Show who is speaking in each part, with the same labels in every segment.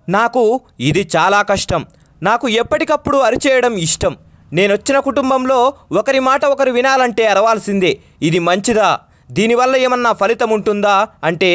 Speaker 1: నాకు ఇది చాలా కష్టం. నాకు ఎప్పటికప్పుడు అరిచేయడం ఇష్టం. నేనొచ్చిన కుటుంబంలో ఒకరి మాట ఒకరు వినాలంటే అరవాల్సిందే. ఇది మంచిదా? దీనివల్ల ఏమన్నా ఫలితం ఉంటుందా అంటే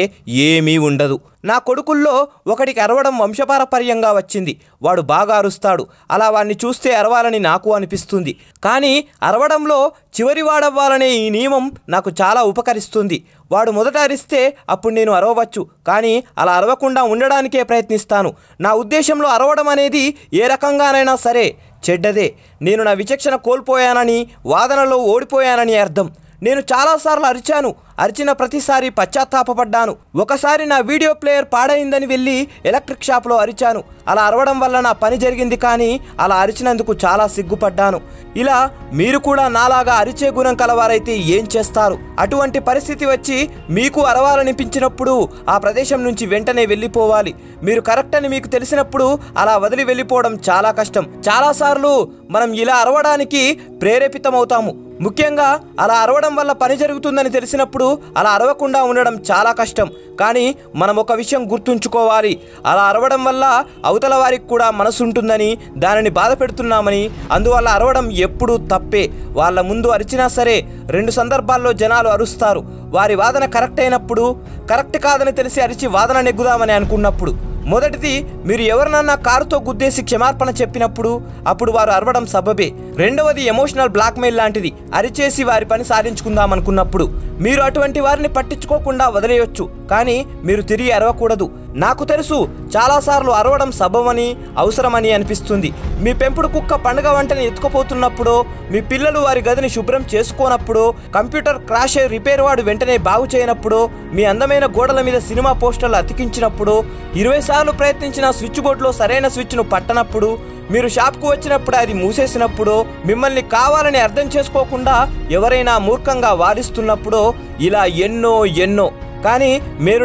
Speaker 1: ఏమీ ఉండదు. నా కొడుకుల్లో ఒకడికి అరవడం వంశపారపర్యంగా వచ్చింది. వాడు బాగా అరుస్తాడు. అలా వాడిని చూస్తే అరవాలని నాకు అనిపిస్తుంది. కానీ అరవడంలో చివరి వాడవ్వాలనే ఈ నియమం నాకు చాలా ఉపకరిస్తుంది. వాడు మొదట అరిస్తే అప్పుడు నేను అరవవచ్చు, కానీ అలా అరవకుండా ఉండడానికే ప్రయత్నిస్తాను. నా ఉద్దేశంలో అరవడం అనేది ఏ రకంగానైనా సరే చెడ్డదే. నేను నా విచక్షణ కోల్పోయానని, వాదనలో ఓడిపోయానని అర్థం. నేను చాలాసార్లు అరిచాను. అరిచిన ప్రతిసారి పశ్చాత్తాపపడ్డాను. ఒకసారి నా వీడియో ప్లేయర్ పాడైందని వెళ్ళి ఎలక్ట్రిక్ షాప్లో అరిచాను. అలా అరవడం వల్ల నా పని జరిగింది, కానీ అలా అరిచినందుకు చాలా సిగ్గుపడ్డాను. ఇలా మీరు కూడా నాలాగా అరిచే గుణం కలవారైతే ఏం చేస్తారు? అటువంటి పరిస్థితి వచ్చి మీకు అరవాలనిపించినప్పుడు ఆ ప్రదేశం నుంచి వెంటనే వెళ్ళిపోవాలి. మీరు కరెక్ట్ అని మీకు తెలిసినప్పుడు అలా వదిలి వెళ్ళిపోవడం చాలా కష్టం. చాలాసార్లు మనం ఇలా అరవడానికి ప్రేరేపితమవుతాము. ముఖ్యంగా అలా అరవడం వల్ల పని జరుగుతుందని తెలిసినప్పుడు అలా అరవకుండా ఉండడం చాలా కష్టం. కానీ మనం ఒక విషయం గుర్తుంచుకోవాలి. అలా అరవడం వల్ల అవతల వారికి కూడా మనసు ఉంటుందని, దానిని బాధ పెడుతున్నామని. అందువల్ల అరవడం ఎప్పుడూ తప్పే. వాళ్ళ ముందు అరిచినా సరే 2 సందర్భాల్లో జనాలు అరుస్తారు. వారి వాదన కరెక్ట్ అయినప్పుడు, కరెక్ట్ కాదని తెలిసి అరిచి వాదన నెగ్గుదామని అనుకున్నప్పుడు. మొదటిది, మీరు ఎవరినన్నా కారుతో గుద్దేసి క్షమార్పణ చెప్పినప్పుడు, అప్పుడు వారు అరవడం సబబే. రెండవది ఎమోషనల్ బ్లాక్మెయిల్ లాంటిది. అరిచేసి వారి పని సాధించుకుందాం అనుకున్నప్పుడు మీరు అటువంటి వారిని పట్టించుకోకుండా వదిలేయొచ్చు, కానీ మీరు తిరిగి అరవకూడదు. నాకు తెలుసు, చాలాసార్లు అరవడం సబబని, అవసరమని అనిపిస్తుంది. మీ పెంపుడు కుక్క పండుగ వంటని ఎత్తుకుపోతున్నప్పుడు, మీ పిల్లలు వారి గదిని శుభ్రం చేసుకోనప్పుడు, కంప్యూటర్ క్రాష్ అయి రిపేర్ వాడు వెంటనే బాగు చేయనప్పుడు, మీ అందమైన గోడల మీద సినిమా పోస్టర్లు అతికించినప్పుడు, 20 సార్లు ప్రయత్నించిన స్విచ్ బోర్డులో సరైన స్విచ్ను పట్టనప్పుడు, మీరు షాప్కు వచ్చినప్పుడు అది మూసేసినప్పుడు, మిమ్మల్ని కావాలని అర్థం చేసుకోకుండా ఎవరైనా మూర్ఖంగా వాదిస్తున్నప్పుడు, ఇలా ఎన్నో. కానీ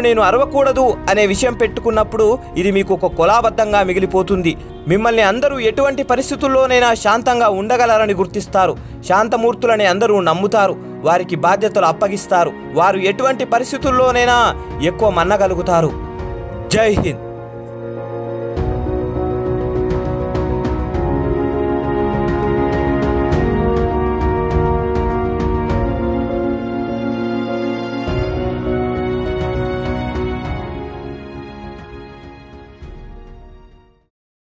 Speaker 1: నేను అరవకూడదు అనే విషయం పెట్టుకున్నప్పుడు ఇది మీకు ఒక కొలాబద్ధంగా మిగిలిపోతుంది. మిమ్మల్ని అందరూ ఎటువంటి పరిస్థితుల్లోనైనా శాంతంగా ఉండగలరని గుర్తిస్తారు. శాంతమూర్తులని అందరూ నమ్ముతారు. వారికి బాధ్యతలు అప్పగిస్తారు. వారు ఎటువంటి పరిస్థితుల్లోనైనా ఎక్కువ మన్నగలుగుతారు. జై హింద్.